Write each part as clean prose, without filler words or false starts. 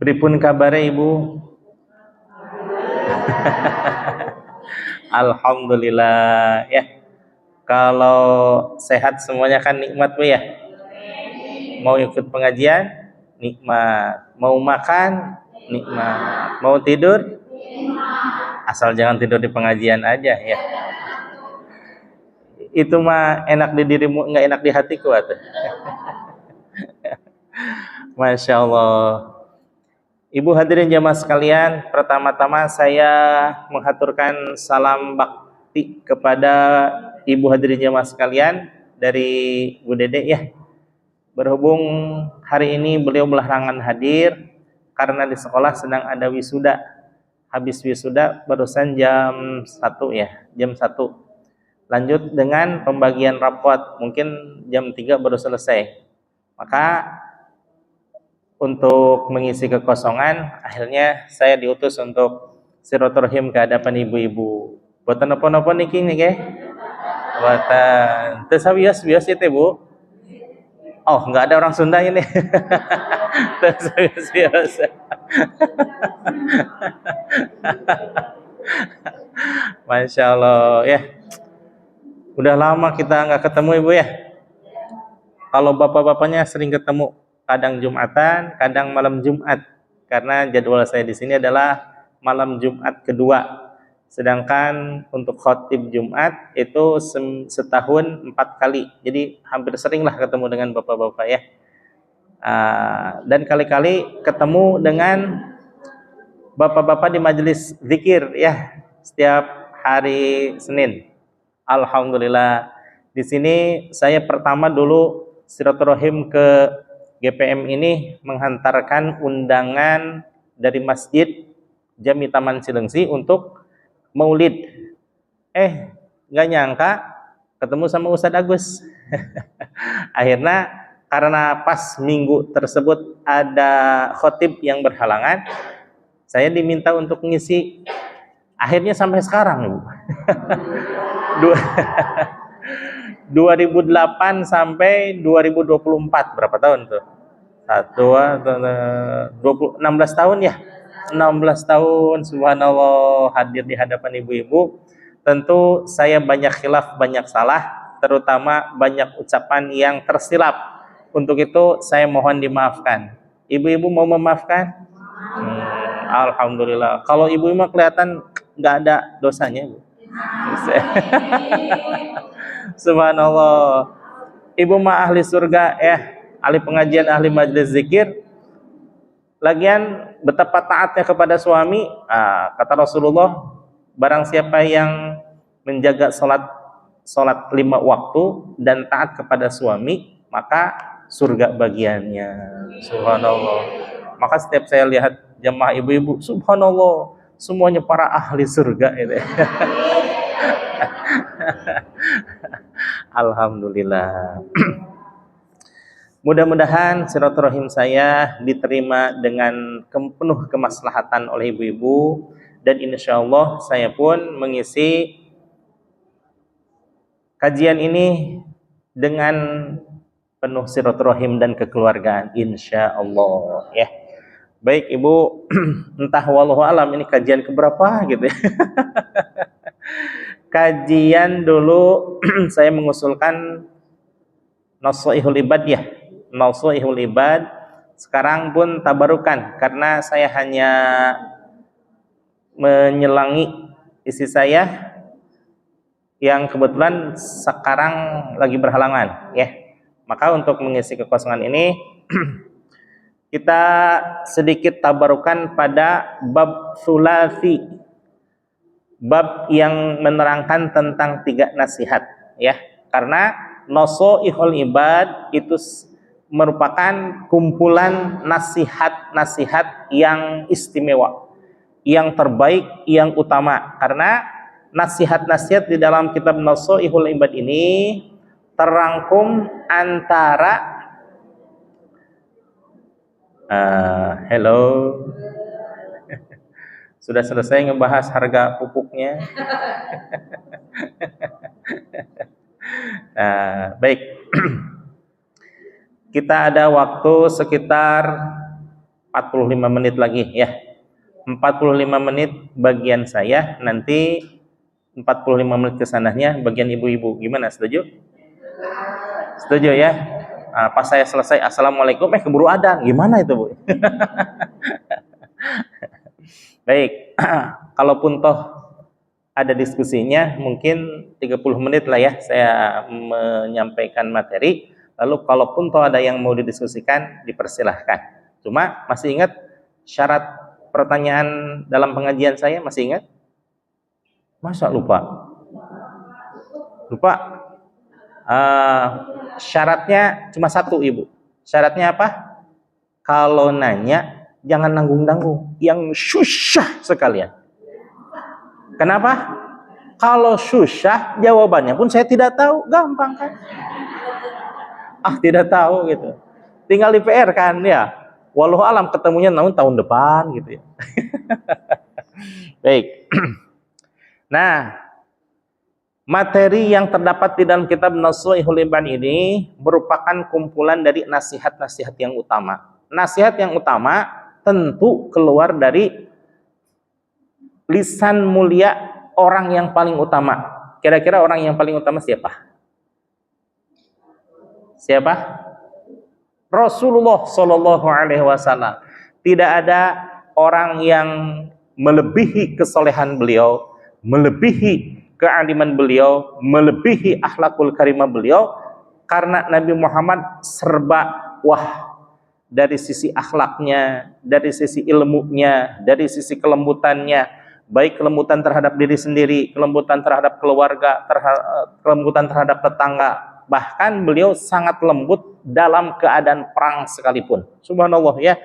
Pripun kabare Ibu? Alhamdulillah ya. Kalau sehat semuanya kan nikmat Bu ya. Mau ikut pengajian nikmat, mau makan nikmat, mau tidur asal jangan tidur di pengajian aja ya. Itu mah enak di dirimu, nggak enak di hatiku atuh. Masya Allah. Ibu hadirin jamaah sekalian, pertama-tama saya menghaturkan salam bakti kepada ibu hadirin jamaah sekalian dari Bu Dede ya. Berhubung hari ini beliau belakangan hadir karena di sekolah sedang ada wisuda. Habis wisuda barusan jam 1 ya, jam 1. Lanjut dengan pembagian rapot, mungkin jam 3 baru selesai. Maka untuk mengisi kekosongan, akhirnya saya diutus untuk silaturahim ke hadapan ibu-ibu. Buatan apa-apa niki nih ke? Buatan. Terus bias itu Bu. Oh, nggak ada orang Sunda ini. Terus bias. Masya Allah ya. Udah lama kita nggak ketemu Ibu ya. Kalau bapak-bapaknya sering ketemu, kadang Jumatan, kadang malam Jumat. Karena jadwal saya di sini adalah malam Jumat kedua. Sedangkan untuk khotib Jumat itu setahun 4 kali. Jadi hampir seringlah ketemu dengan bapak-bapak ya. Dan kali-kali ketemu dengan bapak-bapak di majelis zikir ya setiap hari Senin. Alhamdulillah. Di sini saya pertama dulu silaturahim ke GPM ini menghantarkan undangan dari Masjid Jami Taman Cilengsi untuk maulid. Nggak nyangka ketemu sama Ustadz Agus. Akhirnya karena pas minggu tersebut ada khotib yang berhalangan, saya diminta untuk ngisi. Akhirnya sampai sekarang, Bu. 2008 sampai 2024 berapa tahun tuh? 16 tahun ya. 16 tahun subhanallah hadir di hadapan ibu-ibu. Tentu saya banyak khilaf, banyak salah, terutama banyak ucapan yang tersilap. Untuk itu saya mohon dimaafkan. Ibu-ibu mau memaafkan? Alhamdulillah. Kalau ibu mah kelihatan nggak ada dosanya, Bu. Subhanallah. Ibu mah ahli surga ya, ahli pengajian, ahli majelis zikir. Lagian betapa taatnya kepada suami. Kata Rasulullah, barang siapa yang menjaga salat 5 waktu dan taat kepada suami, maka surga bagiannya. Subhanallah. Maka setiap saya lihat jemaah ibu-ibu, subhanallah, semuanya para ahli surga itu. Alhamdulillah. Mudah-mudahan silaturahim saya diterima dengan penuh kemaslahatan oleh ibu-ibu, dan insya Allah saya pun mengisi kajian ini dengan penuh silaturahim dan kekeluargaan insya Allah ya. Baik Ibu, entah wallahu alam ini kajian keberapa gitu ya. Kajian dulu saya mengusulkan Nashihul Ibad ya, Nashihul Ibad. Sekarang pun tabarukan karena saya hanya menyelangi isi saya yang kebetulan sekarang lagi berhalangan ya. Maka untuk mengisi kekosongan ini kita sedikit tabarukan pada bab sulasi, bab yang menerangkan tentang 3 nasihat ya. Karena Nashihul Ibad itu merupakan kumpulan nasihat-nasihat yang istimewa, yang terbaik, yang utama. Karena nasihat-nasihat di dalam kitab Nashihul Ibad ini terangkum antara hello. Sudah selesai ngebahas harga pupuknya. Baik. Kita ada waktu sekitar 45 menit lagi ya. 45 menit bagian saya, nanti 45 menit kesananya bagian ibu-ibu. Gimana, setuju? Setuju ya? Nah, pas saya selesai assalamualaikum, keburu adzan. Gimana itu, Bu? Baik. Kalaupun toh ada diskusinya, mungkin 30 menit lah ya saya menyampaikan materi. Lalu kalaupun toh ada yang mau didiskusikan, dipersilahkan. Cuma masih ingat syarat pertanyaan dalam pengajian saya? Masih ingat? Masa lupa? Lupa? Syaratnya cuma satu, Ibu. Syaratnya apa? Kalau nanya jangan nanggung-nanggung, yang susah sekalian. Kenapa? Kalau susah jawabannya pun saya tidak tahu, gampang kan? Tidak tahu gitu. Tinggal di PR kan ya. Walau alam ketemunya tahun depan gitu ya. Baik. Nah, materi yang terdapat di dalam kitab Nashihul Ibad ini merupakan kumpulan dari nasihat-nasihat yang utama. Nasihat yang utama tentu keluar dari lisan mulia orang yang paling utama. Kira-kira orang yang paling utama siapa? Siapa? Rasulullah Shallallahu Alaihi Wasallam. Tidak ada orang yang melebihi kesolehan beliau, melebihi kealiman beliau, melebihi akhlakul karimah beliau, karena Nabi Muhammad serba wah, dari sisi akhlaknya, dari sisi ilmunya, dari sisi kelembutannya, baik kelembutan terhadap diri sendiri, kelembutan terhadap keluarga, kelembutan terhadap tetangga. Bahkan beliau sangat lembut dalam keadaan perang sekalipun. Subhanallah ya.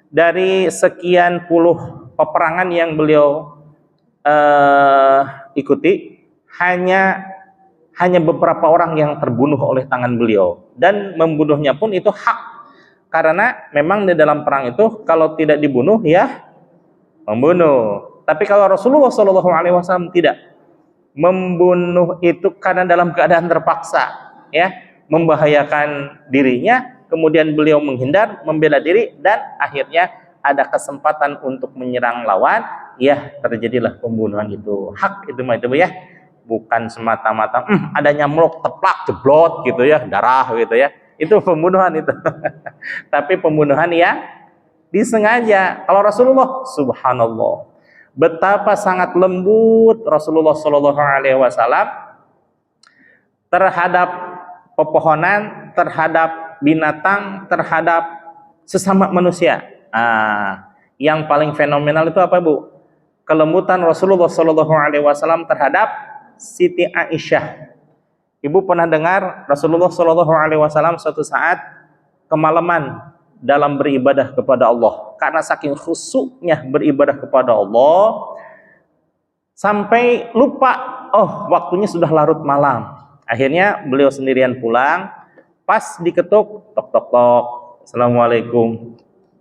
Dari sekian puluh peperangan yang beliau ikuti, hanya beberapa orang yang terbunuh oleh tangan beliau, dan membunuhnya pun itu hak, karena memang di dalam perang itu kalau tidak dibunuh ya membunuh. Tapi kalau Rasulullah Shallallahu Alaihi Wasallam tidak, membunuh itu karena dalam keadaan terpaksa, ya, membahayakan dirinya, kemudian beliau menghindar, membela diri, dan akhirnya ada kesempatan untuk menyerang lawan, ya terjadilah pembunuhan itu. Hak itu mah itu ya, bukan semata-mata ada nyamuk teplak jeblot gitu ya, darah gitu ya, itu pembunuhan itu. Tapi pembunuhan yang disengaja. Kalau Rasulullah, subhanallah, betapa sangat lembut Rasulullah Shallallahu Alaihi Wasallam terhadap pepohonan, terhadap binatang, terhadap sesama manusia. Yang paling fenomenal itu apa, Bu? Kelembutan Rasulullah Shallallahu Alaihi Wasallam terhadap Siti Aisyah. Ibu pernah dengar Rasulullah Shallallahu Alaihi Wasallam suatu saat kemalaman dalam beribadah kepada Allah, karena saking khusyuknya beribadah kepada Allah sampai lupa, waktunya sudah larut malam. Akhirnya beliau sendirian pulang. Pas diketuk, tok tok tok, assalamualaikum.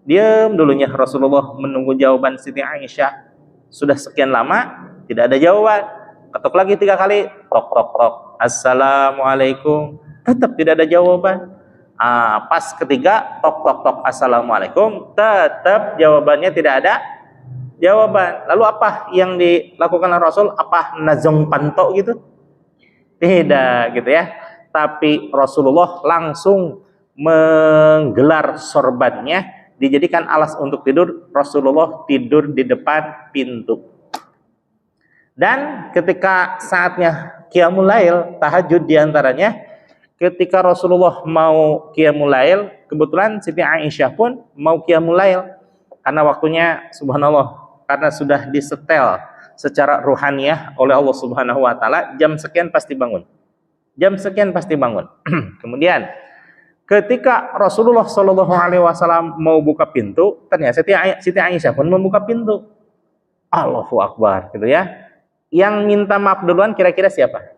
Diam dulunya Rasulullah menunggu jawaban Siti Aisyah. Sudah sekian lama tidak ada jawaban. Ketuk lagi 3 kali, tok tok tok, assalamualaikum. Tetap tidak ada jawaban. Pas ketiga, tok tok tok, assalamualaikum. Tetap jawabannya tidak ada jawaban. Lalu apa yang dilakukan oleh Rasul? Apa nazong panto gitu? Tidak gitu ya. Tapi Rasulullah langsung menggelar sorbannya, dijadikan alas untuk tidur. Rasulullah tidur di depan pintu. Dan ketika saatnya qiyamul lail, tahajud diantaranya, ketika Rasulullah mau qiyamul lail, kebetulan Siti Aisyah pun mau qiyamul lail, karena waktunya subhanallah, karena sudah disetel secara ruhaniyah oleh Allah Subhanahu wa taala, jam sekian pasti bangun. Jam sekian pasti bangun. Kemudian ketika Rasulullah Shallallahu Alaihi Wasallam mau buka pintu, ternyata Siti Aisyah pun membuka pintu. Allahu Akbar gitu ya. Yang minta maaf duluan kira-kira siapa?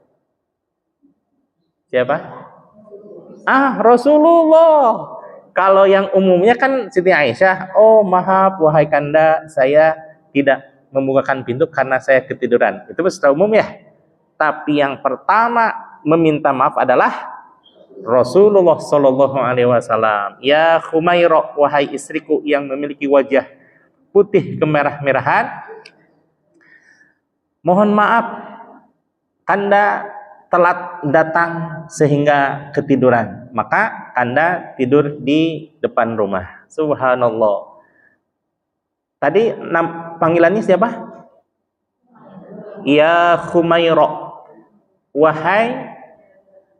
Siapa? Rasulullah. Kalau yang umumnya kan Siti Aisyah, maaf wahai Kanda, saya tidak membukakan pintu karena saya ketiduran. Itu secara umum ya. Tapi yang pertama meminta maaf adalah Rasulullah Shallallahu Alaihi Wasallam, ya Khumairah, wahai istriku yang memiliki wajah putih kemerah-merahan, mohon maaf, Kanda telat datang sehingga ketiduran, maka Kanda tidur di depan rumah. Subhanallah. Tadi panggilannya siapa? Ya Khumairah, wahai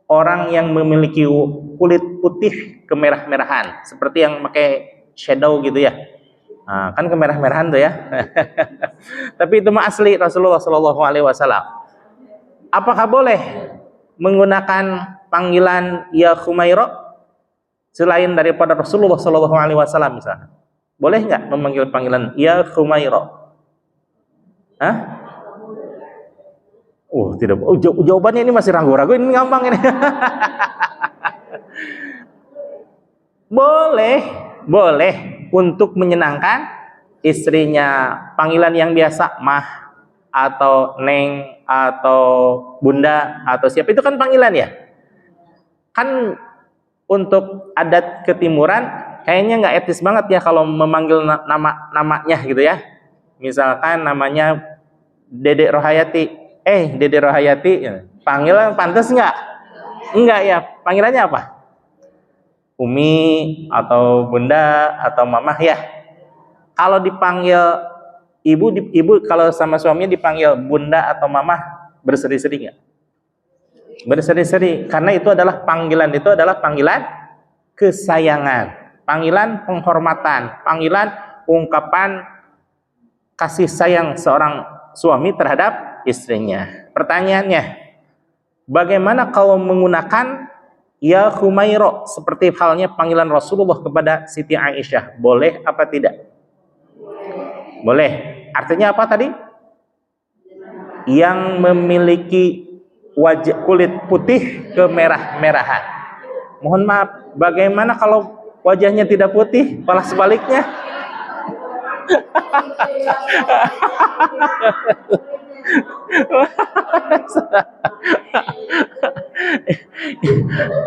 orang yang memiliki kulit putih kemerah-merahan, seperti yang pakai shadow gitu ya. Nah, kan kemerah-merahan tuh ya. Tapi itu mah asli Rasulullah Shallallahu Alaihi Wasallam. Apakah boleh menggunakan panggilan ya Khumairah selain daripada Rasulullah Shallallahu Alaihi Wasallam misalnya? Boleh nggak memanggil panggilan ya Khumairah? Hah? Tidak. Jawabannya ini masih ragu-ragu, ini gampang ini. Boleh untuk menyenangkan istrinya, panggilan yang biasa mah atau neng atau bunda atau siapa, itu kan panggilan ya. Kan untuk adat ketimuran kayaknya nggak etis banget ya kalau memanggil namanya gitu ya. Misalkan namanya Dedek Rohayati, Dedek Rohayati, panggilan pantas nggak? Enggak ya, panggilannya apa? Umi atau bunda atau mamah ya. Kalau dipanggil ibu kalau sama suaminya dipanggil bunda atau mamah, berseri-seri nggak? Berseri-seri, karena itu adalah panggilan kesayangan, panggilan penghormatan, panggilan ungkapan kasih sayang seorang suami terhadap istrinya. Pertanyaannya, bagaimana kalau menggunakan ya Khumairah seperti halnya panggilan Rasulullah kepada Siti Aisyah? Boleh apa tidak? Boleh. Artinya apa tadi? Yang memiliki wajah kulit putih kemerah-merahan. Mohon maaf, bagaimana kalau wajahnya tidak putih, malah sebaliknya?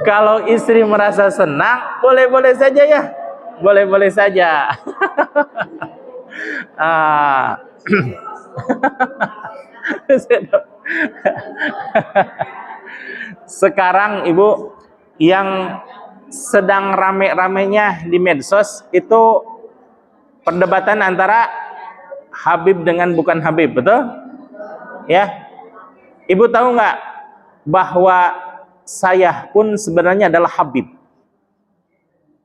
Kalau istri merasa senang, boleh-boleh saja ya. Boleh-boleh saja. Sekarang Ibu, yang sedang rame-ramenya di medsos itu perdebatan antara Habib dengan bukan Habib, betul? Ya. Ibu tahu nggak bahwa saya pun sebenarnya adalah Habib.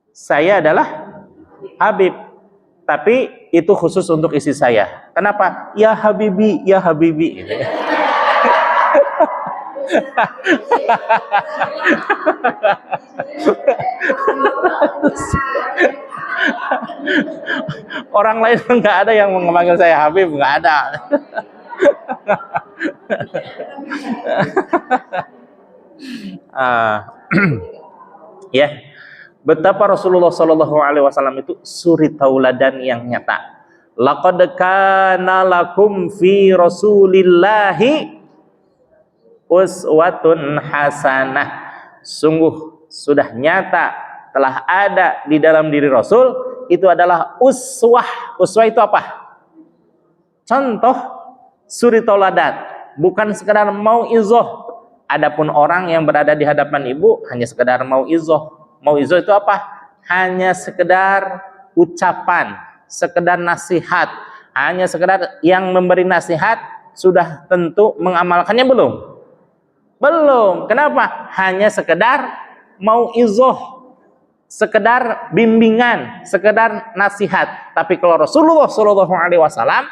Saya adalah Habib, tapi itu khusus untuk istri saya. Kenapa? Ya Habibi, ya Habibi. Orang lain nggak ada yang memanggil saya Habib, nggak ada. Ya, betapa Rasulullah Shallallahu Alaihi Wasallam itu suri tauladan yang nyata. Laqad kana lakum fi Rasulillahi uswatun hasanah. Sungguh sudah nyata telah ada di dalam diri Rasul itu adalah uswah. Uswah itu apa? Contoh, suri tauladan, bukan sekedar mauizah. Adapun orang yang berada di hadapan ibu hanya sekedar mauizah. Mauizah itu apa? Hanya sekedar ucapan, sekedar nasihat. Hanya sekedar yang memberi nasihat sudah tentu mengamalkannya belum? Belum. Kenapa? Hanya sekedar mauizah, sekedar bimbingan, sekedar nasihat. Tapi kalau Rasulullah Shallallahu Alaihi Wasallam,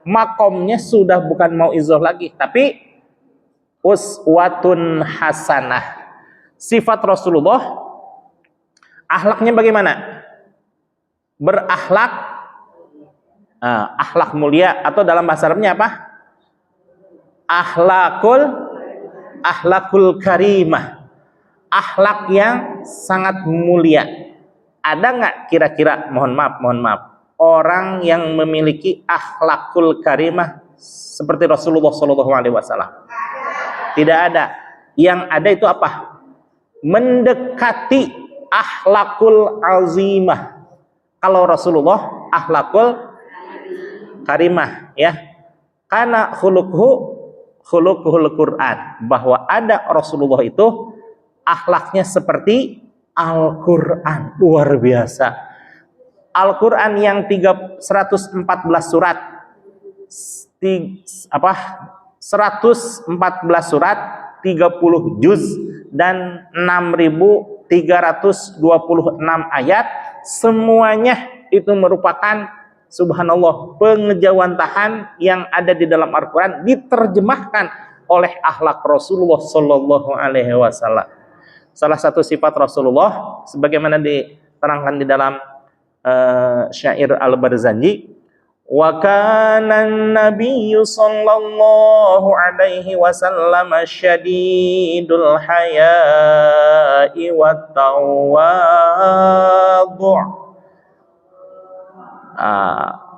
makomnya sudah bukan mauizah lagi, tapi uswatun hasanah. Sifat Rasulullah, akhlaknya bagaimana? Berakhlak, akhlak mulia, atau dalam bahasa Arabnya apa? Akhlakul karimah. Akhlak yang sangat mulia. Ada nggak kira-kira, mohon maaf, orang yang memiliki akhlakul karimah seperti Rasulullah Shallallahu Alaihi Wasallam? Tidak ada. Yang ada itu apa? mendekati akhlakul azimah. Kalau Rasulullah akhlakul karimah, ya. Karena khuluquhul Quran, bahwa ada Rasulullah itu akhlaknya seperti Al-Quran, luar biasa. Al-Quran yang 114 surat, 114 surat, 30 juz dan 6.326 ayat, semuanya itu merupakan subhanallah pengejawantahan yang ada di dalam Al-Quran diterjemahkan oleh akhlak Rasulullah Sallallahu Alaihi Wasallam. Salah satu sifat Rasulullah sebagaimana diterangkan di dalam syair Al-Barzanji, wa kana an-nabiyyu sallallahu alaihi wasallam syadidul haya'i wat tawadhu'.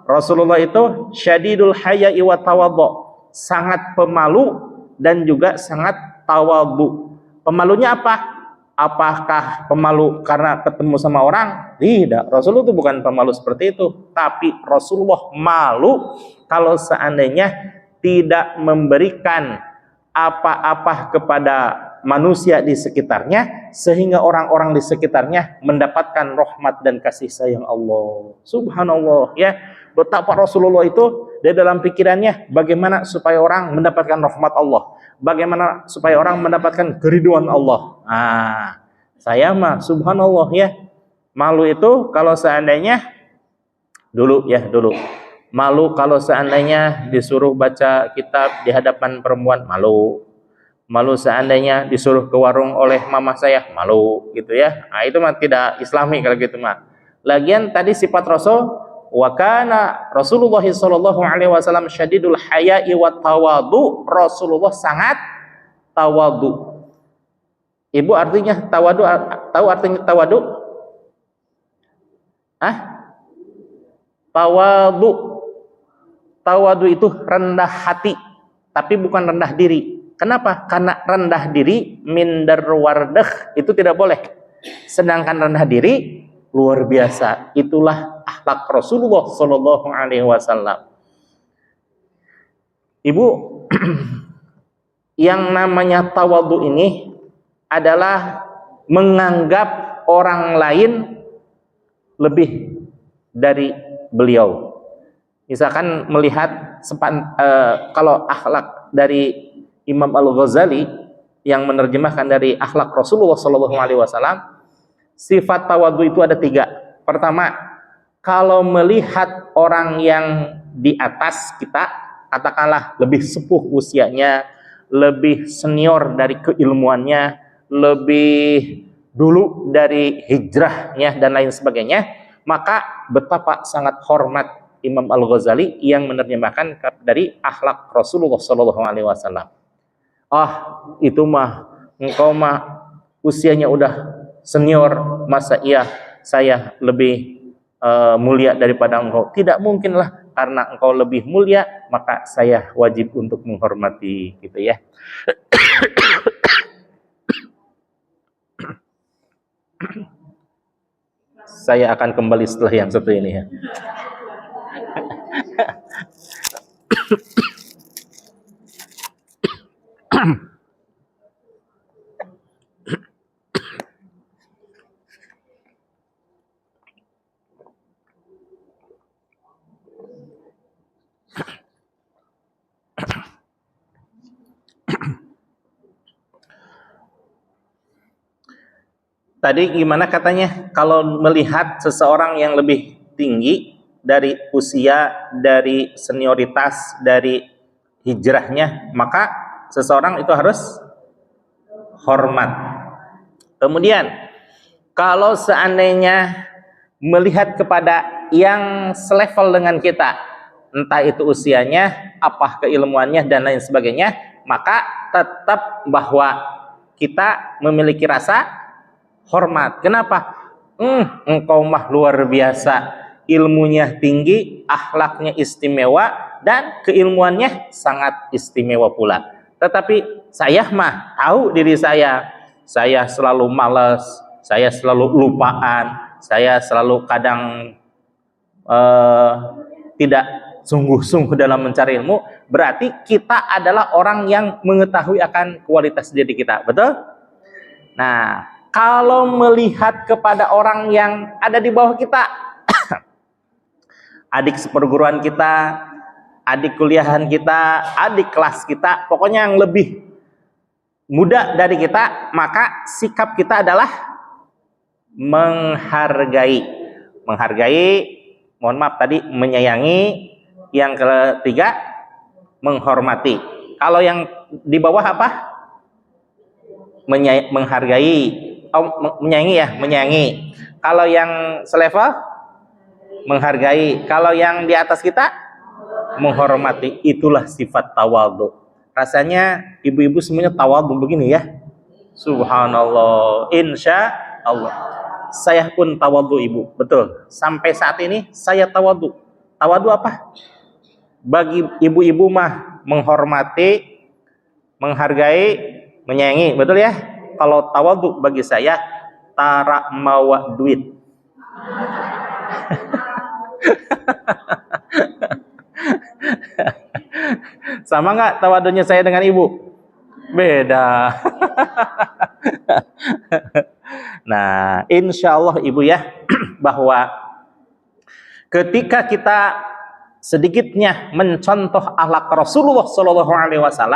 Rasulullah itu syadidul haya'i wa tawadhu, sangat pemalu dan juga sangat tawadhu. Pemalunya apa? Apakah pemalu karena ketemu sama orang? Tidak, Rasulullah itu bukan pemalu seperti itu. Tapi Rasulullah malu kalau seandainya tidak memberikan apa-apa kepada manusia di sekitarnya, sehingga orang-orang di sekitarnya mendapatkan rahmat dan kasih sayang Allah. Subhanallah, ya. Betapa Rasulullah itu di dalam pikirannya bagaimana supaya orang mendapatkan rahmat Allah, bagaimana supaya orang mendapatkan keriduan Allah. Saya mah subhanallah, ya, malu itu kalau seandainya dulu malu kalau seandainya disuruh baca kitab di hadapan perempuan, malu seandainya disuruh ke warung oleh mama saya, malu gitu, ya. Itu mah tidak islami kalau gitu mah. Lagian tadi sifat Rasul, wa kana Rasulullah sallallahu alaihi wasallam syadidul haya'i wat tawadhu, Rasulullah sangat tawadhu. Ibu, artinya tawadhu, tahu artinya tawadhu? Tawadhu itu rendah hati, tapi bukan rendah diri. Kenapa? Karena rendah diri minder wardah itu tidak boleh. Sedangkan rendah diri luar biasa. Itulah akhlak Rasulullah Sallallahu Alaihi Wasallam. Ibu, yang namanya tawadhu ini adalah menganggap orang lain lebih dari beliau. Misalkan melihat kalau akhlak dari Imam Al-Ghazali yang menerjemahkan dari akhlak Rasulullah Sallallahu Alaihi Wasallam, sifat tawadhu itu ada 3. Pertama, kalau melihat orang yang di atas kita, katakanlah lebih sepuh usianya, lebih senior dari keilmuannya, lebih dulu dari hijrahnya dan lain sebagainya, maka betapa sangat hormat Imam Al-Ghazali yang menerjemahkan dari akhlak Rasulullah Sallallahu Alaihi Wasallam. Itu mah engkau mah usianya udah senior, masa iya saya lebih mulia daripada engkau? Tidak mungkinlah, karena engkau lebih mulia maka saya wajib untuk menghormati, gitu, ya. Saya akan kembali setelah yang satu ini, ya. Tadi gimana katanya? Kalau melihat seseorang yang lebih tinggi dari usia, dari senioritas, dari hijrahnya, maka seseorang itu harus hormat. Kemudian, kalau seandainya melihat kepada yang selevel dengan kita, entah itu usianya, apa keilmuannya dan lain sebagainya, maka tetap bahwa kita memiliki rasa hormat. Kenapa? Engkau mah luar biasa, ilmunya tinggi, akhlaknya istimewa, dan keilmuannya sangat istimewa pula. Tetapi saya mah tahu diri saya, saya selalu malas, saya selalu lupaan, saya selalu kadang tidak sungguh-sungguh dalam mencari ilmu, berarti kita adalah orang yang mengetahui akan kualitas diri kita. Betul? Nah, kalau melihat kepada orang yang ada di bawah kita, adik seperguruan kita, adik kuliahan kita, adik kelas kita, pokoknya yang lebih muda dari kita, maka sikap kita adalah menghargai. Menghargai, mohon maaf tadi, menyayangi. Yang ketiga, menghormati. Kalau yang di bawah apa? Menghargai. Oh, menyayangi ya, menyayangi. Kalau yang selevel, menghargai. Kalau yang di atas kita, menghormati. Itulah sifat tawadhu. Rasanya ibu-ibu semuanya tawadhu begini ya. Subhanallah. Insya Allah. Saya pun tawadhu ibu. Betul. Sampai saat ini saya tawadhu. Tawadhu apa? Bagi ibu-ibu mah menghormati, menghargai, menyayangi. Betul ya? Kalau tawadhu bagi saya tarak mawa duit. Sama nggak tawadhunya saya dengan ibu? Beda. Nah, insya Allah ibu ya, bahwa ketika kita sedikitnya mencontoh akhlak Rasulullah SAW,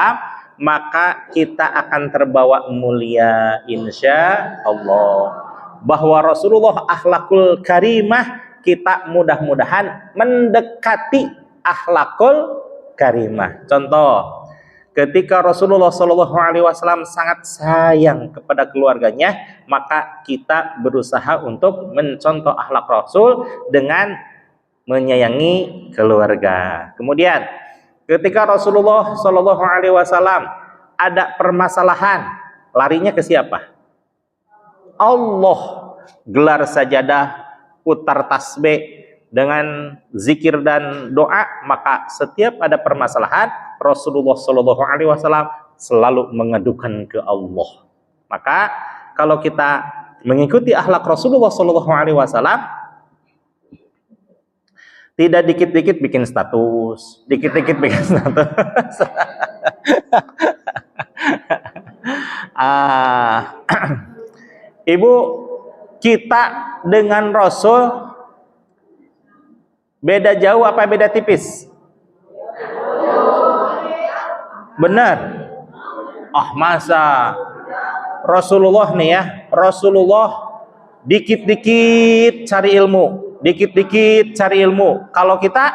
maka kita akan terbawa mulia insya Allah. Bahwa Rasulullah akhlakul karimah, kita mudah-mudahan mendekati akhlakul karimah. Contoh, ketika Rasulullah SAW sangat sayang kepada keluarganya, maka kita berusaha untuk mencontoh akhlak Rasul dengan menyayangi keluarga. Kemudian, ketika Rasulullah SAW ada permasalahan, larinya ke siapa? Allah. Gelar sajadah, putar tasbih dengan zikir dan doa, maka setiap ada permasalahan Rasulullah SAW selalu mengadukan ke Allah. Maka kalau kita mengikuti akhlak Rasulullah SAW, tidak dikit-dikit bikin status, dikit-dikit bikin status. Ibu, kita dengan Rasul beda jauh apa beda tipis? Benar. Masa Rasulullah nih ya, Rasulullah dikit-dikit cari ilmu, dikit-dikit cari ilmu. Kalau kita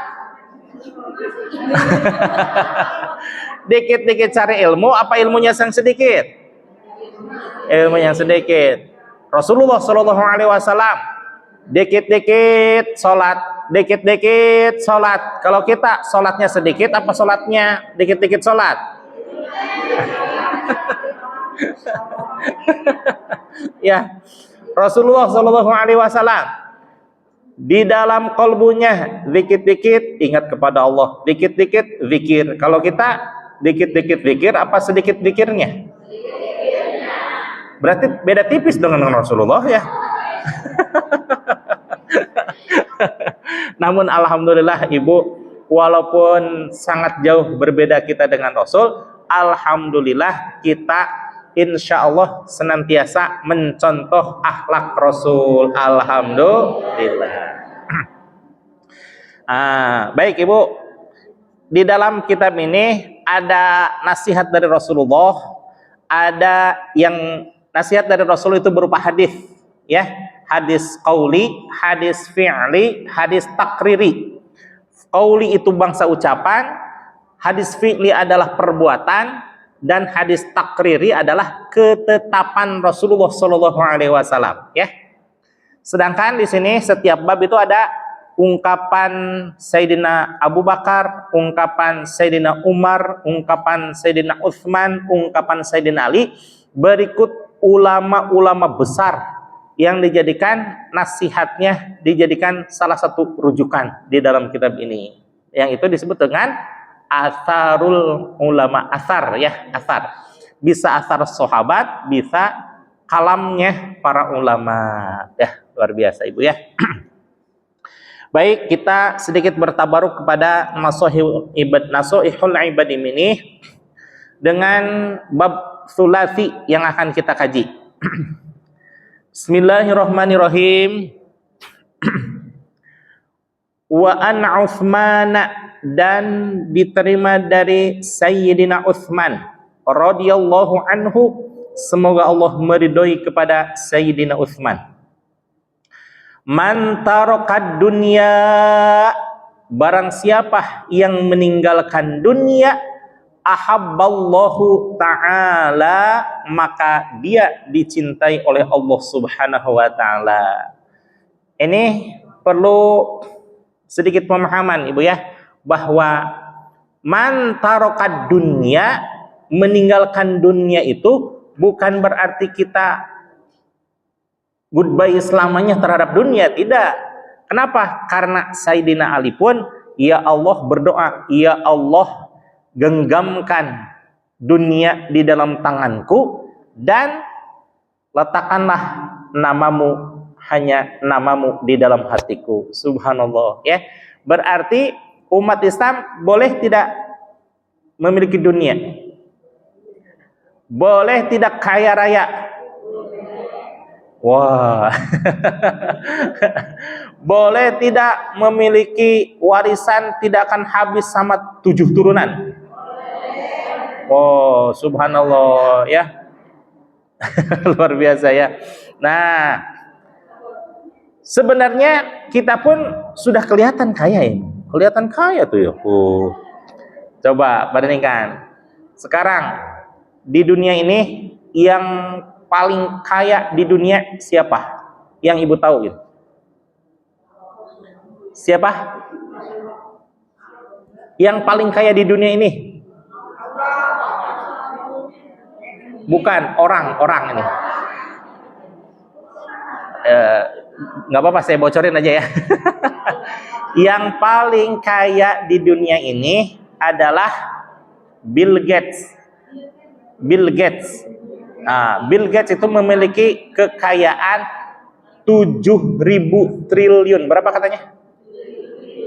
dikit-dikit cari ilmu, apa ilmunya yang sedikit? Ilmu yang sedikit. Rasulullah SAW dikit-dikit sholat, dikit-dikit sholat. Kalau kita sholatnya sedikit, apa sholatnya dikit-dikit sholat? Ya, Rasulullah SAW di dalam kalbunya dikit-dikit ingat kepada Allah, dikit-dikit zikir. Kalau kita dikit-dikit zikir, apa sedikit zikirnya? Berarti beda tipis dengan Rasulullah ya. Namun alhamdulillah ibu, walaupun sangat jauh berbeda kita dengan Rasul, alhamdulillah kita insya Allah senantiasa mencontoh akhlak Rasul. Alhamdulillah. Baik ibu, di dalam kitab ini ada nasihat dari Rasulullah, ada yang nasihat dari Rasul itu berupa hadis, ya, hadis qauli, hadis fi'li, hadis takriri. Qauli itu bangsa ucapan, hadis fi'li adalah perbuatan, dan hadis takriri adalah ketetapan Rasulullah SAW. Ya, sedangkan di sini setiap bab itu ada ungkapan Sayyidina Abu Bakar, ungkapan Sayyidina Umar, ungkapan Sayyidina Utsman, ungkapan Sayyidina Ali, berikut ulama-ulama besar yang dijadikan nasihatnya, dijadikan salah satu rujukan di dalam kitab ini. Yang itu disebut dengan atharul ulama. Asar ya, asar. Bisa asar sahabat, bisa kalamnya para ulama. Ya, luar biasa Ibu ya. Baik, kita sedikit bertabaruk kepada Nashihul Ibad ini dengan bab sulasi yang akan kita kaji. Bismillahirrahmanirrahim. Wa an Utsman, dan diterima dari Sayyidina Utsman radhiyallahu anhu, semoga Allah meridhoi kepada Sayyidina Utsman. Man tarakad dunya, barang siapa yang meninggalkan dunia, ahabballahu ta'ala, maka dia dicintai oleh Allah Subhanahu wa ta'ala. Ini perlu sedikit pemahaman Ibu ya, bahwa man tarakad dunya, meninggalkan dunia itu bukan berarti kita goodbye selamanya terhadap dunia, tidak. Kenapa? Karena Sayyidina Ali pun, ya Allah berdoa, ya Allah genggamkan dunia di dalam tanganku dan letakkanlah namamu, hanya namamu di dalam hatiku. Subhanallah ya. Berarti umat Islam boleh tidak memiliki dunia? Boleh tidak kaya raya? Wah. Boleh tidak memiliki warisan tidak akan habis sama 7 turunan? Oh, subhanallah ya. Luar biasa ya. Nah, sebenarnya kita pun sudah kelihatan kaya ini. Kelihatan kaya tuh ya. Coba bandingkan. Sekarang di dunia ini yang paling kaya di dunia siapa? Yang Ibu tahu gitu. Siapa? Yang paling kaya di dunia ini? Bukan, orang ini. Nggak apa-apa, saya bocorin aja ya. Yang paling kaya di dunia ini adalah Bill Gates. Bill Gates. Nah, Bill Gates itu memiliki kekayaan 7.000 triliun. Berapa katanya?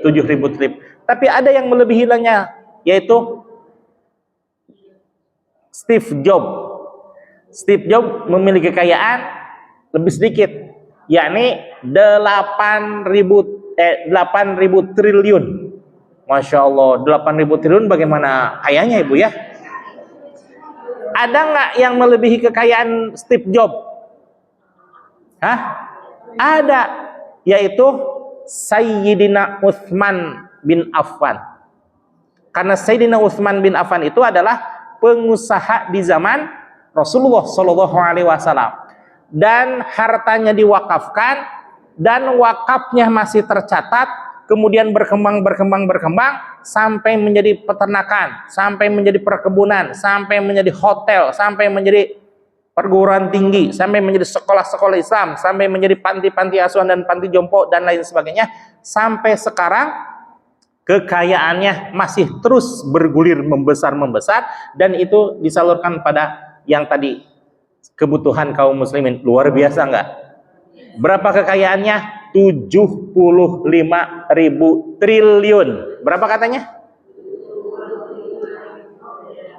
7.000 triliun. Tapi ada yang melebihinya, yaitu Steve Jobs. Steve Jobs memiliki kekayaan lebih sedikit, yakni 8.000 triliun. Masya Allah, 8.000 triliun bagaimana kayanya Ibu ya? Ada nggak yang melebihi kekayaan Steve Jobs? Hah? Ada, yaitu Sayyidina Utsman bin Affan. Karena Sayyidina Utsman bin Affan itu adalah pengusaha di zaman Rasulullah Shallallahu Alaihi Wasallam, dan hartanya diwakafkan, dan wakafnya masih tercatat. Kemudian berkembang sampai menjadi peternakan, sampai menjadi perkebunan, sampai menjadi hotel, sampai menjadi perguruan tinggi, sampai menjadi sekolah-sekolah Islam, sampai menjadi panti-panti asuhan dan panti jompo dan lain sebagainya. Sampai sekarang kekayaannya masih terus bergulir membesar, dan itu disalurkan pada yang tadi kebutuhan kaum muslimin. Luar biasa enggak? Berapa kekayaannya? 75.000 triliun. Berapa katanya?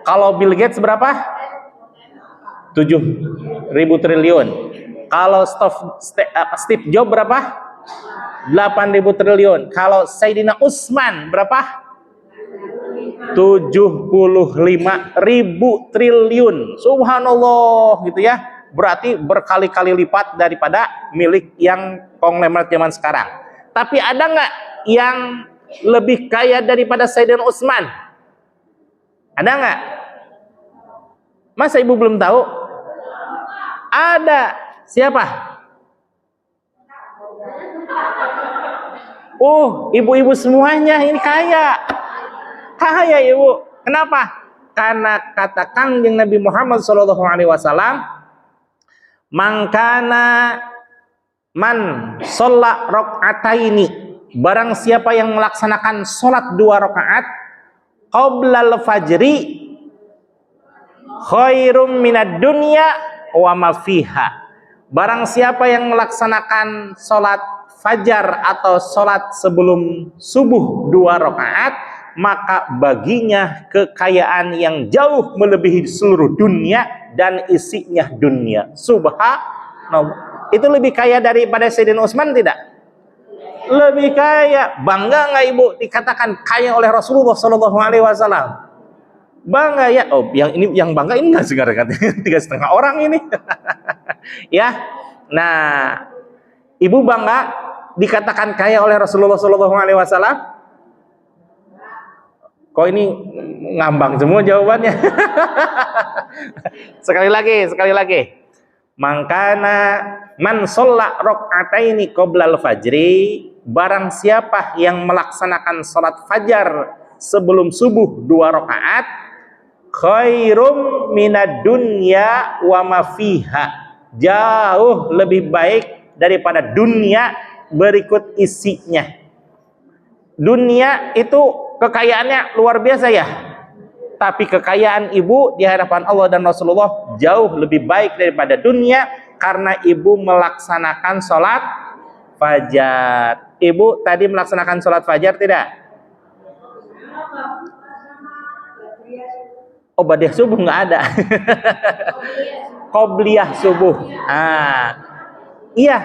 Kalau Bill Gates berapa? 7.000 triliun. Kalau Steve Jobs berapa? 8.000 triliun. Kalau Sayyidina Utsman berapa? 75.000 triliun. Subhanallah gitu ya. Berarti berkali-kali lipat daripada milik yang konglomerat zaman sekarang. Tapi ada nggak yang lebih kaya daripada Sayyidina Utsman? Ada nggak? Masa Ibu belum tahu? Ada. Siapa? Oh, ibu-ibu semuanya ini kaya. Kaya Ibu. Kenapa? Karena kata Kangjeng Nabi Muhammad SAW, mangkana man sholat rakaataini, barang siapa yang melaksanakan sholat 2 rakaat qoblal fajri khairum minad dunya wa ma fiha. Barang siapa yang melaksanakan sholat fajar atau sholat sebelum subuh 2 rakaat, maka baginya kekayaan yang jauh melebihi seluruh dunia dan isinya dunia. Subhanallah. Itu lebih kaya daripada Sayyidina Utsman tidak? Lebih kaya. Bangga nggak ibu dikatakan kaya oleh Rasulullah Shallallahu Alaihi Wasallam? Bangga ya. Oh, yang ini yang bangga ini nggak sekarang 3,5 orang ini. Ya. Nah, ibu bangga dikatakan kaya oleh Rasulullah Shallallahu Alaihi Wasallam? Kok ini ngambang semua jawabannya? Sekali lagi. Mangkana man sholla rakaataini qoblal fajri, barang siapa yang melaksanakan salat fajar sebelum subuh 2 rakaat, khairum minad dunya wa ma fiha, jauh lebih baik daripada dunia berikut isinya. Dunia itu kekayaannya luar biasa ya, tapi kekayaan ibu di hadapan Allah dan Rasulullah jauh lebih baik daripada dunia, karena ibu melaksanakan sholat fajar. Ibu tadi melaksanakan sholat fajar tidak? Oh, badiah subuh nggak ada. Qobliyah subuh. Iya,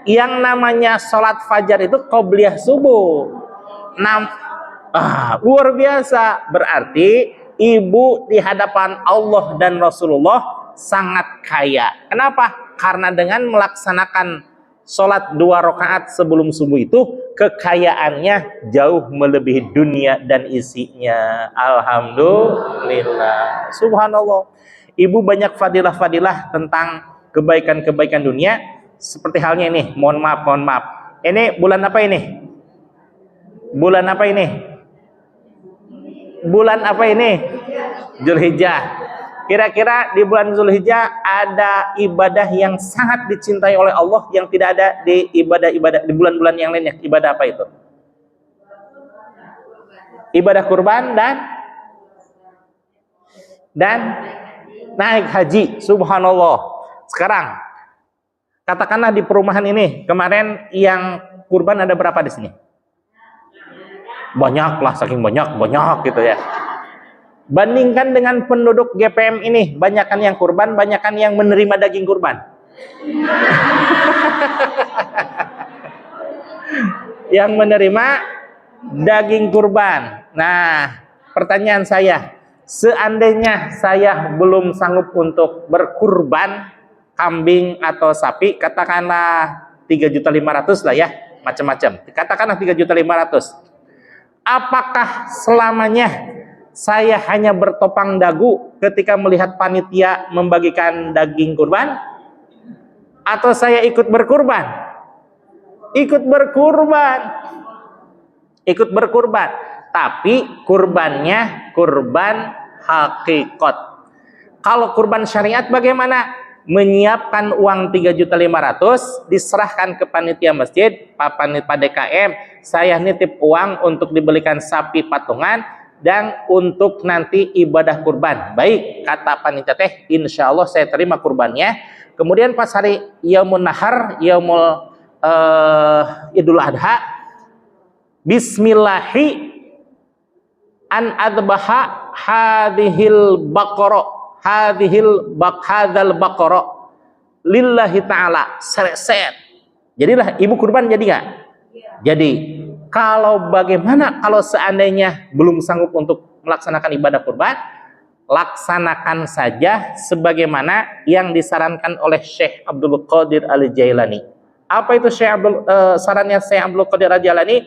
yang namanya sholat fajar itu qobliyah subuh. Luar biasa. Berarti ibu di hadapan Allah dan Rasulullah sangat kaya. Kenapa? Karena dengan melaksanakan sholat 2 rakaat sebelum subuh itu, kekayaannya jauh melebihi dunia dan isinya. Alhamdulillah. Subhanallah. Ibu banyak fadilah-fadilah tentang kebaikan-kebaikan dunia. Seperti halnya ini. Mohon maaf. Ini bulan apa ini? Bulan apa ini? Zulhijjah. Kira-kira di bulan Zulhijjah ada ibadah yang sangat dicintai oleh Allah yang tidak ada di ibadah-ibadah di bulan-bulan yang lainnya. Ibadah apa itu? Ibadah kurban dan naik haji. Subhanallah. Sekarang katakanlah di perumahan ini kemarin yang kurban ada berapa di sini? Banyak lah, saking banyak gitu ya. Bandingkan dengan penduduk GPM ini, banyakan yang kurban, banyakan yang menerima daging kurban. Yang menerima daging kurban. Nah, pertanyaan saya, seandainya saya belum sanggup untuk berkurban kambing atau sapi, katakanlah 3.500.000 lah ya, macam-macam. Katakanlah 3.500.000. Apakah selamanya saya hanya bertopang dagu ketika melihat panitia membagikan daging kurban? Atau saya ikut berkurban? Ikut berkurban. Tapi kurbannya kurban hakikat. Kalau kurban syariat bagaimana? Menyiapkan uang 3.500.000, diserahkan ke panitia masjid, Pak DKM, saya nitip uang untuk dibelikan sapi patungan dan untuk nanti ibadah kurban. Baik, kata panitia teh, insya Allah saya terima kurbannya. Kemudian pas hari Yaumul Nahar, Yaumul Idul Adha, Bismillahi an adbaha hadhil baqara, hadzal baqara lillahi ta'ala, set. Jadilah ibu kurban jadi nggak? Jadi. Kalau bagaimana kalau seandainya belum sanggup untuk melaksanakan ibadah kurban, laksanakan saja sebagaimana yang disarankan oleh Syekh Abdul Qadir Al-Jailani. Apa itu sarannya Syekh Abdul Qadir Al-Jailani?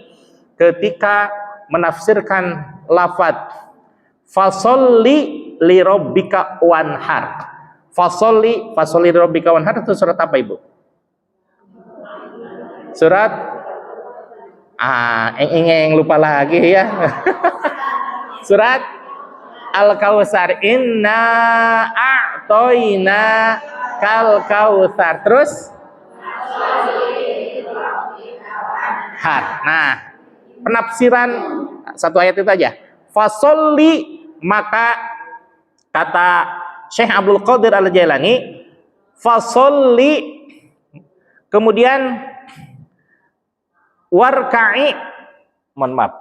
Ketika menafsirkan lafadz fasolli li rabbika wanhar. Fasolli li rabbika wanhar itu surat apa ibu? Surat eng lupa lagi ya. Surat Al-Kautsar. Inna a'toina kal kautsar. Terus nah, penafsiran satu ayat itu aja. Fasolli, maka kata Syekh Abdul Qadir Al-Jailani, Fasolli, kemudian warka'i, mohon maaf,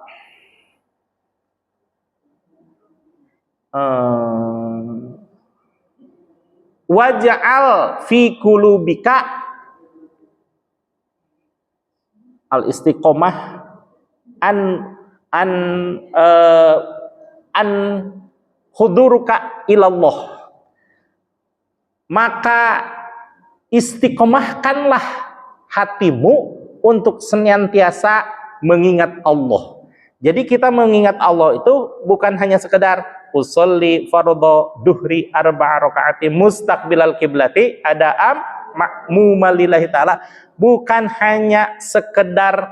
waj'al fi qulubika al istiqomah an huduruka ilallah, maka istiqomahkanlah hatimu untuk senantiasa mengingat Allah. Jadi kita mengingat Allah itu bukan hanya sekedar usolli fardhu duhri arba'a rakaati mustaqbilal kiblati ada'am ma'mumalillahi ta'ala, bukan hanya sekedar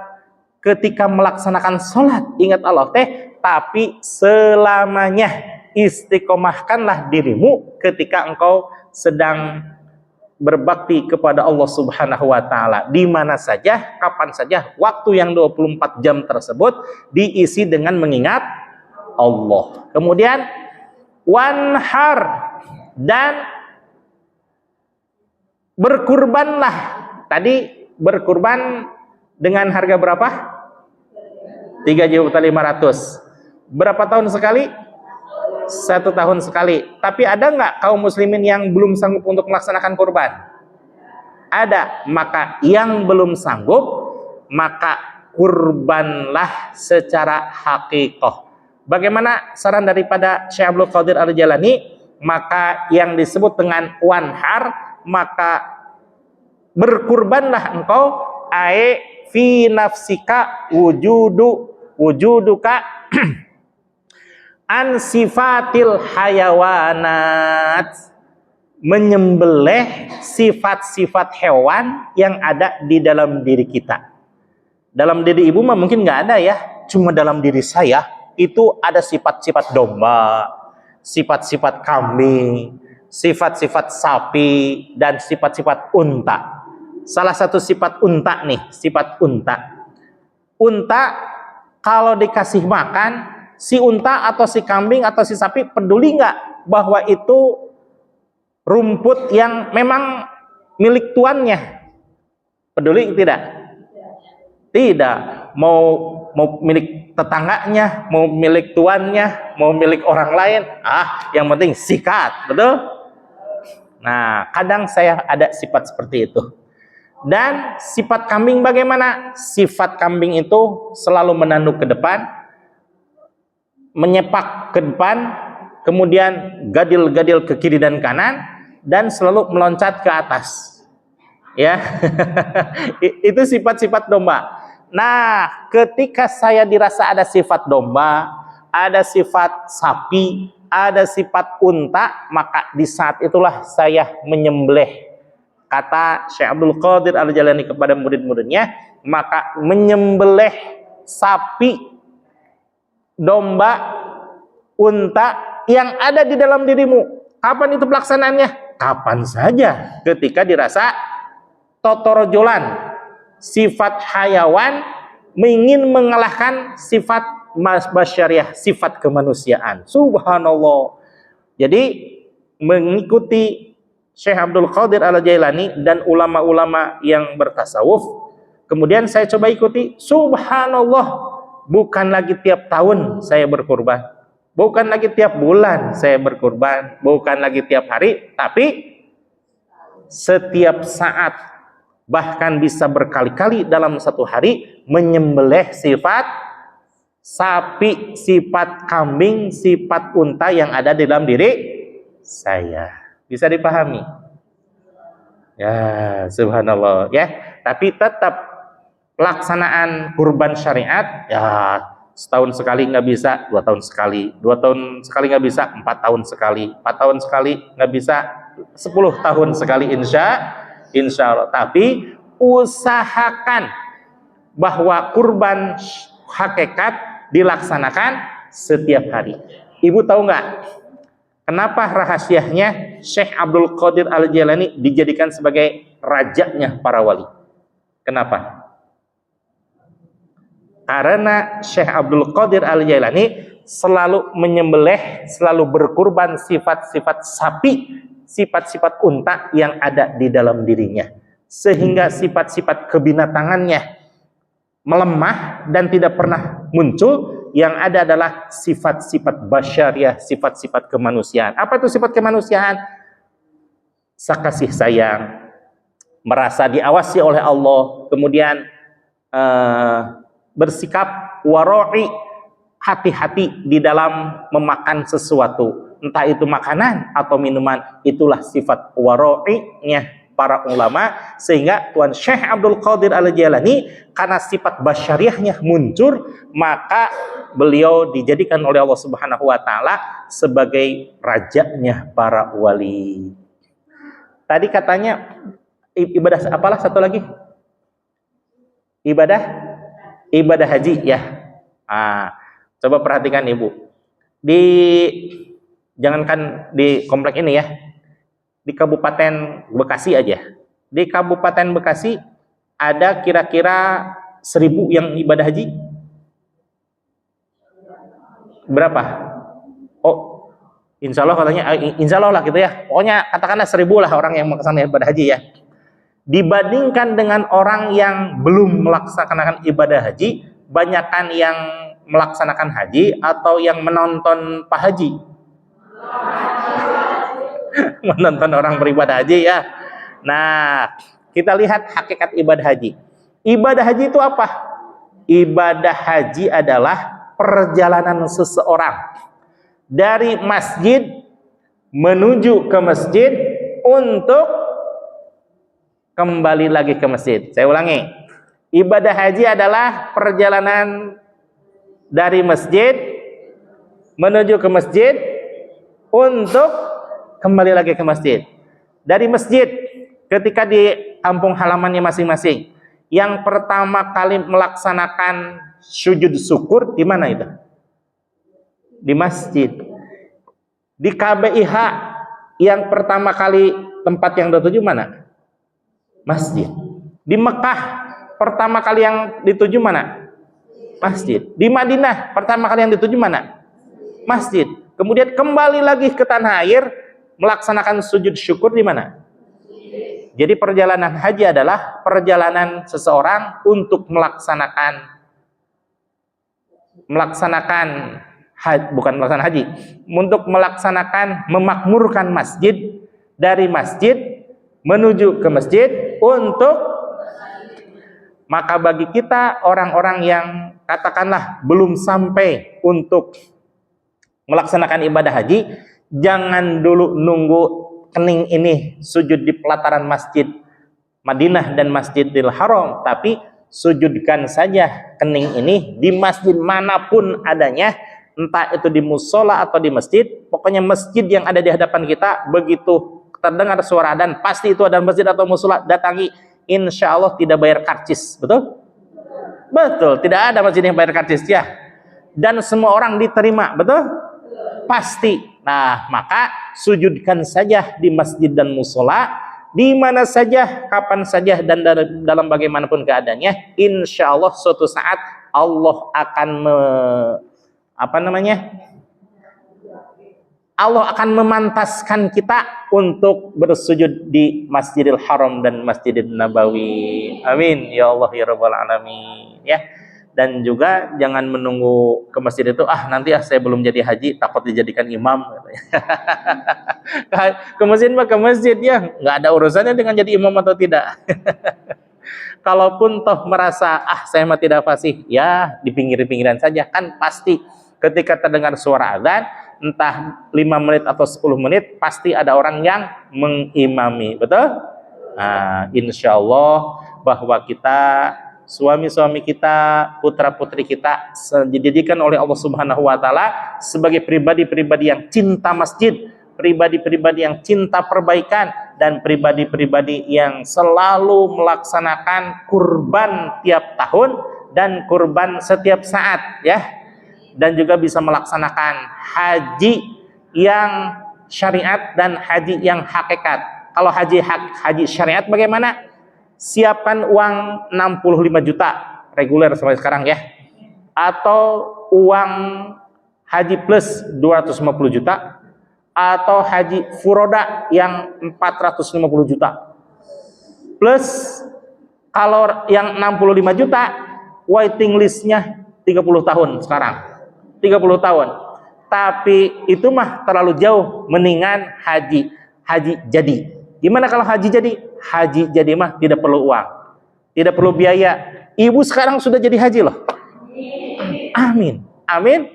ketika melaksanakan sholat ingat Allah tapi selamanya istiqomahkanlah dirimu ketika engkau sedang berbakti kepada Allah Subhanahu wa taala, di mana saja, kapan saja, waktu yang 24 jam tersebut diisi dengan mengingat Allah. Kemudian wanhar, dan berkurbanlah. Tadi berkurban dengan harga berapa? 3.500.000. Berapa tahun sekali? 1 tahun sekali. Tapi ada nggak kaum muslimin yang belum sanggup untuk melaksanakan kurban? Ada. Maka yang belum sanggup, maka kurbanlah secara hakikoh. Bagaimana saran daripada Syekh Abdul Qadir Al-Jailani? Maka yang disebut dengan wanhar, maka berkurbanlah engkau fi nafsika wujuduka an sifatil hayawanat, menyembelih sifat-sifat hewan yang ada di dalam diri kita. Dalam diri ibu mah mungkin nggak ada ya, cuma dalam diri saya itu ada sifat-sifat domba, sifat-sifat kambing, sifat-sifat sapi, dan sifat-sifat unta. Salah satu sifat unta nih, sifat unta. Unta kalau dikasih makan, si unta atau si kambing atau si sapi peduli nggak bahwa itu rumput yang memang milik tuannya? Peduli tidak? Tidak. Mau milik tetangganya, mau milik tuannya, mau milik orang lain, yang penting sikat, betul? Nah, kadang saya ada sifat seperti itu. Dan sifat kambing bagaimana? Sifat kambing itu selalu menanduk ke depan, menyepak ke depan, kemudian gadil-gadil ke kiri dan kanan, dan selalu meloncat ke atas. Ya, itu sifat-sifat domba. Nah, ketika saya dirasa ada sifat domba, ada sifat sapi, ada sifat unta, maka di saat itulah saya menyembelih. Kata Syekh Abdul Qadir Al-Jailani kepada murid-muridnya, maka menyembelih sapi, domba, unta yang ada di dalam dirimu. Kapan itu pelaksanaannya? Kapan saja, ketika dirasa totorojolan, sifat hayawan ingin mengalahkan sifat basyariah, sifat kemanusiaan. Subhanallah. Jadi mengikuti Syekh Abdul Qadir Al-Jailani dan ulama-ulama yang bertasawuf, kemudian saya coba ikuti. Subhanallah, bukan lagi tiap tahun saya berkurban, bukan lagi tiap bulan saya berkurban, bukan lagi tiap hari, tapi setiap saat, bahkan bisa berkali-kali dalam satu hari, menyembelih sifat sapi, sifat kambing, sifat unta yang ada di dalam diri saya. Bisa dipahami? Ya, subhanallah ya. Tapi tetap pelaksanaan kurban syariat, ya setahun sekali nggak bisa, 2 tahun sekali, 2 tahun sekali nggak bisa, 4 tahun sekali, 4 tahun sekali nggak bisa, 10 tahun sekali insya Allah. Tapi usahakan bahwa kurban hakikat dilaksanakan setiap hari. Ibu tahu nggak kenapa rahasianya Syekh Abdul Qadir Al-Jailani dijadikan sebagai rajanya para wali? Kenapa? Karena Syekh Abdul Qadir Al-Jailani selalu menyembelih, selalu berkurban sifat-sifat sapi, sifat-sifat unta yang ada di dalam dirinya, sehingga sifat-sifat kebinatangannya melemah dan tidak pernah muncul. Yang ada adalah sifat-sifat basyariah, sifat-sifat kemanusiaan. Apa itu sifat kemanusiaan? Kasih sayang, merasa diawasi oleh Allah, kemudian bersikap wara'i, hati-hati di dalam memakan sesuatu, entah itu makanan atau minuman. Itulah sifat wara'inya para ulama, sehingga Tuan Syekh Abdul Qadir Al-Jailani karena sifat basyariahnya muncul, maka beliau dijadikan oleh Allah Subhanahu wa taala sebagai rajanya para wali. Tadi katanya ibadah apalah satu lagi? Ibadah haji ya. Coba perhatikan Ibu. Jangankan di komplek ini ya. Di Kabupaten Bekasi aja. Di Kabupaten Bekasi ada kira-kira 1000 yang ibadah haji. Berapa? Oh, insya Allah katanya, insya Allah lah gitu ya. Pokoknya katakanlah 1000 lah orang yang mau kesana ibadah haji ya. Dibandingkan dengan orang yang belum melaksanakan ibadah haji, banyakkan yang melaksanakan haji atau yang menonton Pak Haji? Menonton orang beribadah haji ya. Nah, kita lihat hakikat ibadah haji. Ibadah haji itu apa? Ibadah haji adalah perjalanan seseorang dari masjid menuju ke masjid untuk kembali lagi ke masjid. Saya ulangi. Ibadah haji adalah perjalanan dari masjid menuju ke masjid untuk kembali lagi ke masjid. Dari masjid, ketika di kampung halamannya masing-masing, yang pertama kali melaksanakan sujud syukur di mana itu? Di masjid. Di KBIH yang pertama kali tempat yang dituju mana? Masjid. Di Mekah pertama kali yang dituju mana? Masjid. Di Madinah pertama kali yang dituju mana? Masjid. Kemudian kembali lagi ke tanah air melaksanakan sujud syukur di mana? Jadi perjalanan haji adalah perjalanan seseorang untuk melaksanakan untuk melaksanakan memakmurkan masjid, dari masjid menuju ke masjid untuk, maka bagi kita orang-orang yang katakanlah belum sampai untuk melaksanakan ibadah haji, jangan dulu nunggu kening ini sujud di pelataran masjid Madinah dan Masjidil Haram, tapi sujudkan saja kening ini di masjid manapun adanya, entah itu di musola atau di masjid. Pokoknya masjid yang ada di hadapan kita, begitu terdengar suara adzan, pasti itu ada masjid atau musola, datangi. Insya Allah tidak bayar karcis, betul? Betul, tidak ada masjid yang bayar karcis ya. Dan semua orang diterima, betul? Pasti. Nah, maka sujudkan saja di masjid dan musola, di mana saja, kapan saja, dan dalam bagaimanapun keadaannya. Insya Allah suatu saat Allah akan Allah akan memantaskan kita untuk bersujud di Masjidil Haram dan Masjidil Nabawi. Amin ya Allah ya Rabbal Alamin ya. Dan juga jangan menunggu ke masjid itu, nanti saya belum jadi haji, takut dijadikan imam. Ke masjid mah ke masjid ya, nggak ada urusannya dengan jadi imam atau tidak. Kalaupun toh merasa saya mah tidak fasih, ya di pinggir-pinggiran saja. Kan pasti ketika terdengar suara adzan, entah 5 menit atau 10 menit, pasti ada orang yang mengimami, betul? Nah, insya Allah bahwa kita, suami-suami kita, putra-putri kita dijadikan oleh Allah Subhanahu wa taala sebagai pribadi-pribadi yang cinta masjid, pribadi-pribadi yang cinta perbaikan, dan pribadi-pribadi yang selalu melaksanakan kurban tiap tahun dan kurban setiap saat ya. Dan juga bisa melaksanakan haji yang syariat dan haji yang hakikat. Kalau haji syariat bagaimana? Siapkan uang 65 juta reguler sampai sekarang ya, atau uang haji plus 250 juta, atau haji furoda yang 450 juta. Plus kalau yang 65 juta waiting listnya 30 tahun sekarang. 30 tahun. Tapi itu mah terlalu jauh, mendingan haji jadi. Gimana kalau haji jadi? Haji jadi mah tidak perlu uang, tidak perlu biaya. Ibu sekarang sudah jadi haji loh. Amin. Amin.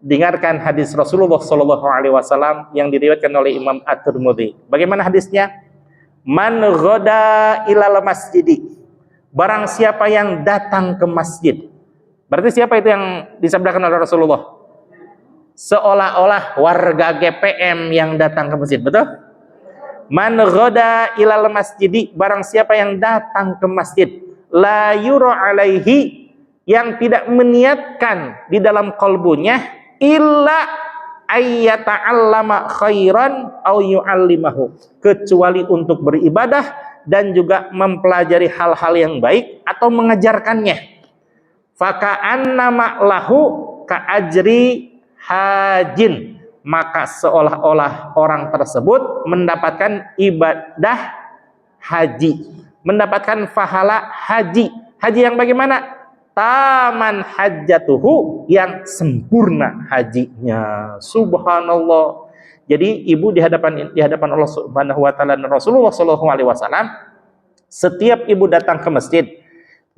Dengarkan hadis Rasulullah Shallallahu Alaihi Wasallam yang diriwayatkan oleh Imam At-Tirmidzi. Bagaimana hadisnya? Man ghoda ilal masjidi. Barang siapa yang datang ke masjid. Berarti siapa itu yang disabdakan oleh Rasulullah? Seolah-olah warga GPM yang datang ke masjid, betul? Man ghoda ilal masjidi. Barang siapa yang datang ke masjid, la yura alaihi, yang tidak meniatkan di dalam kalbunya illa ayyata'allama khairan au yu'allimahu, kecuali untuk beribadah dan juga mempelajari hal-hal yang baik atau mengajarkannya. Faka'annama lahu ka'ajri hajin, maka seolah-olah orang tersebut mendapatkan ibadah haji, mendapatkan pahala haji. Haji yang bagaimana? Taman hajjatuhu, yang sempurna hajinya. Subhanallah. Jadi ibu di hadapan Allah Subhanahu wa taala dan Rasulullah sallallahu alaihi wasallam, setiap ibu datang ke masjid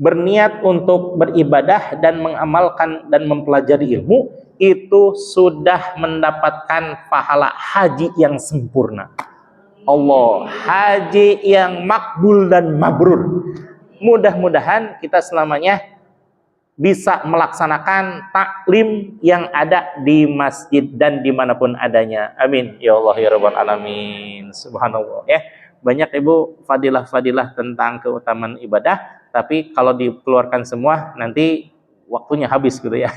berniat untuk beribadah dan mengamalkan dan mempelajari ilmu, itu sudah mendapatkan pahala haji yang sempurna. Allah, haji yang makbul dan mabrur. Mudah-mudahan kita selamanya bisa melaksanakan taklim yang ada di masjid dan dimanapun adanya. Amin ya Allah ya Rabbal Alamin. Subhanallah ya. Banyak ibu fadilah-fadilah tentang keutamaan ibadah, tapi kalau dikeluarkan semua nanti waktunya habis gitu ya.